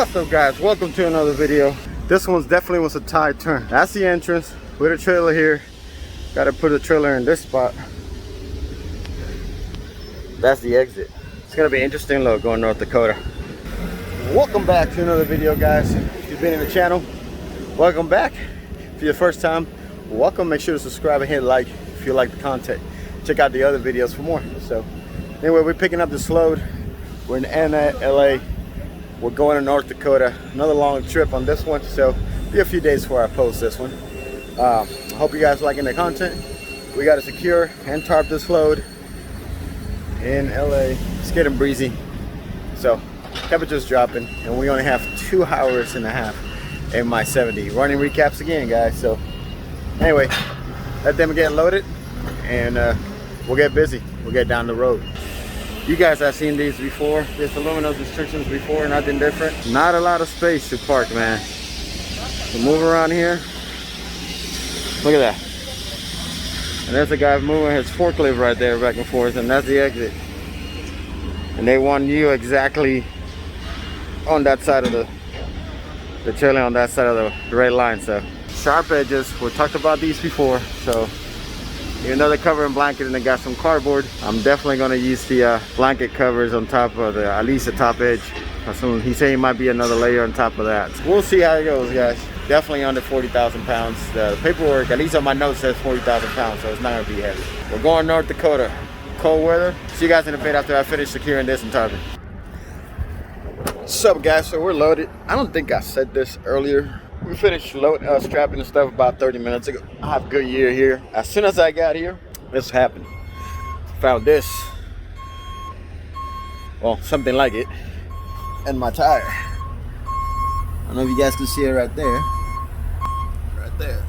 What's up, guys? Welcome to another video. This one's definitely was a tight turn. That's the entrance with a trailer here. Got to put a trailer in this spot. That's the exit. It's gonna be an interesting look going North Dakota. Welcome back to another video, guys. If you've been in the channel, welcome back. If you're the first time, welcome. Make sure to subscribe and hit like if you like the content. Check out the other videos for more. So anyway, we're picking up this load. We're in LA. We're going to North Dakota. Another long trip on this one, so be a few days before I post this one. I hope you guys liking the content. We got to secure and tarp this load in LA. It's getting breezy, so temperature's dropping, and we only have 2 hours and a half in my 70. Running recaps again, guys. So anyway, let them get loaded, and we'll get busy. We'll get down the road. You guys have seen these before. There's aluminum restrictions before, nothing different. Not a lot of space to park, man. So move around here. Look at that. And there's a guy moving his forklift right there back and forth, and that's the exit. And they want you exactly on that side of the trailer, on that side of the red line. So sharp edges, we talked about these before. So even though they're covering blanket and they got some cardboard, I'm definitely gonna use the blanket covers on top of at least the top edge. He said he might be another layer on top of that. We'll see how it goes, guys. Definitely under 40,000 pounds. The paperwork, at least on my notes, says 40,000 pounds, so it's not gonna be heavy. We're going North Dakota. Cold weather. See you guys in a bit after I finish securing this and tarping. What's up, guys? So we're loaded. I don't think I said this earlier. We finished strapping the stuff about 30 minutes ago. I have a good year here. As soon as I got here, this happened. Found this. Well, something like it. And my tire. I don't know if you guys can see it right there. Right there.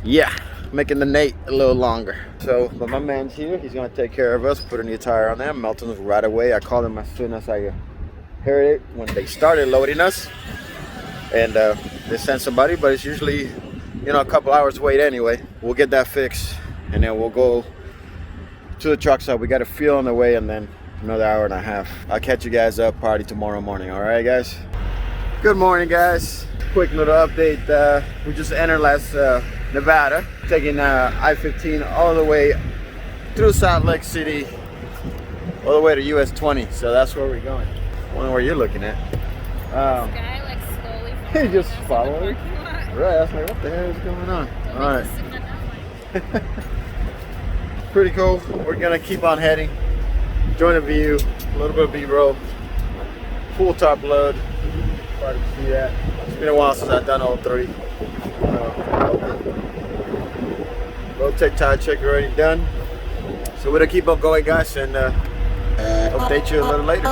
Yeah, making the Nate a little longer. So, but my man's here. He's gonna take care of us. Put a new tire on there. Melting us right away. I called him as soon as I heard it when they started loading us. And they sent somebody, but it's usually, you know, a couple hours wait anyway. We'll get that fixed, and then we'll go to the truck stop. We got a fuel on the way, and then another hour and a half. I'll catch you guys up party tomorrow morning. All right, guys? Good morning, guys. Quick little update. We just entered Nevada, taking I-15 all the way through Salt Lake City, all the way to US 20. So that's where we're going. I wonder where you're looking at. He just following. Right, I was like, what the hell is going on? Alright. Pretty cool. We're gonna keep on heading. Enjoy the view. A little bit of B-roll. Full top load. Hard to see that. It's been a while since I've done all three. Rotate tire check already done. So we're gonna keep on going, guys, and update you a little later.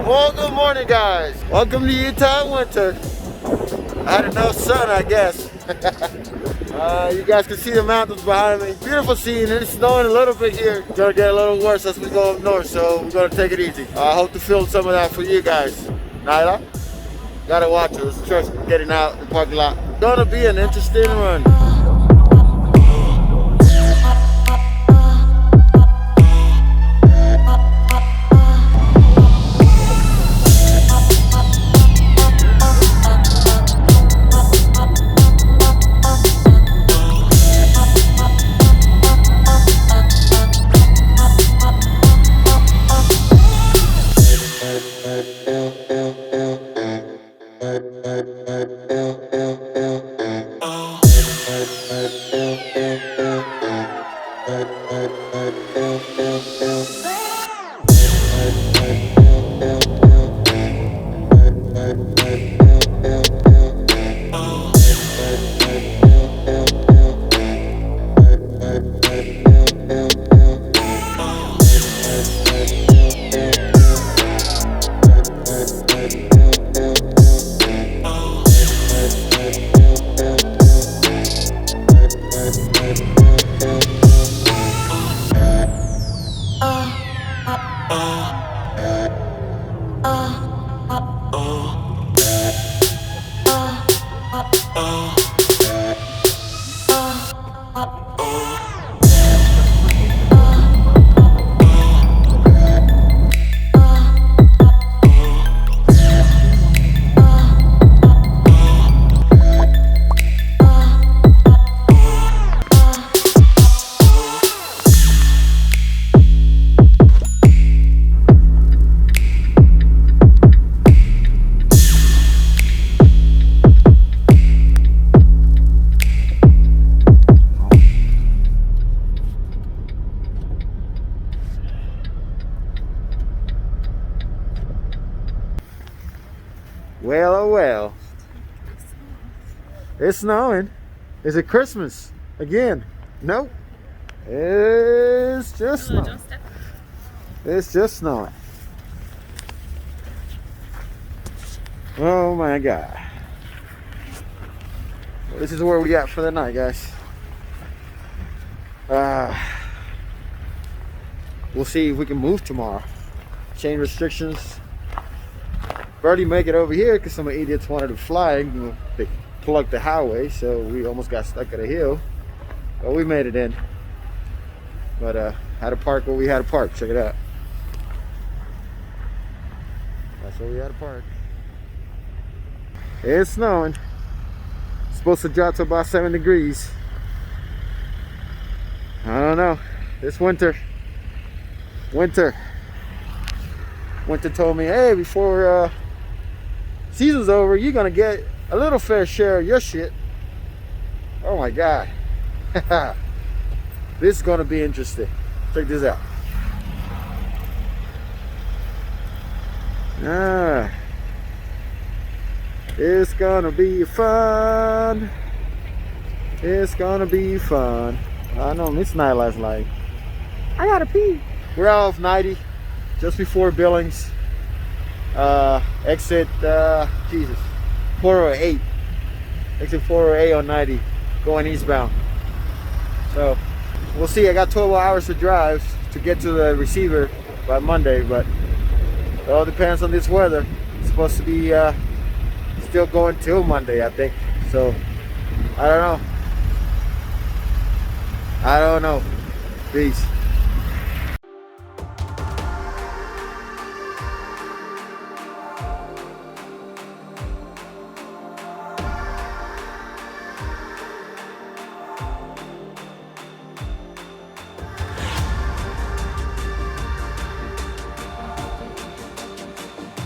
Well, good morning, guys. Welcome to Utah winter. I had enough sun, I guess. You guys can see the mountains behind me. Beautiful scene. It's snowing a little bit here. It's gonna get a little worse as we go up north, so we're gonna take it easy. I hope to film some of that for you guys. Nyla, gotta watch it. This truck's getting out in the parking lot. Gonna be an interesting run. Well, oh well. It's snowing. Is it Christmas again? Nope. It's just snowing. It's just snowing. Oh my God. Well, this is where we at for the night, guys. We'll see if we can move tomorrow. Change restrictions. Barely make it over here because some idiots wanted to fly. They plugged the highway, so we almost got stuck at a hill. But we made it in. But had to park where we had to park. Check it out. That's where we had to park. It's snowing. It's supposed to drop to about 7 degrees. I don't know. It's winter. Winter told me, hey, before season's over, you're gonna get a little fair share of your shit. Oh my God. This is gonna be interesting. Check this out. It's gonna be fun. It's gonna be fun. I know Miss Nyla's like, I gotta pee. We're off 90, just before Billings. Exit, Jesus, 408. Exit 408 on 90, going eastbound. So, we'll see. I got 12 hours to drive to get to the receiver by Monday, but it all depends on this weather. It's supposed to be still going till Monday, I think. So, I don't know. Peace.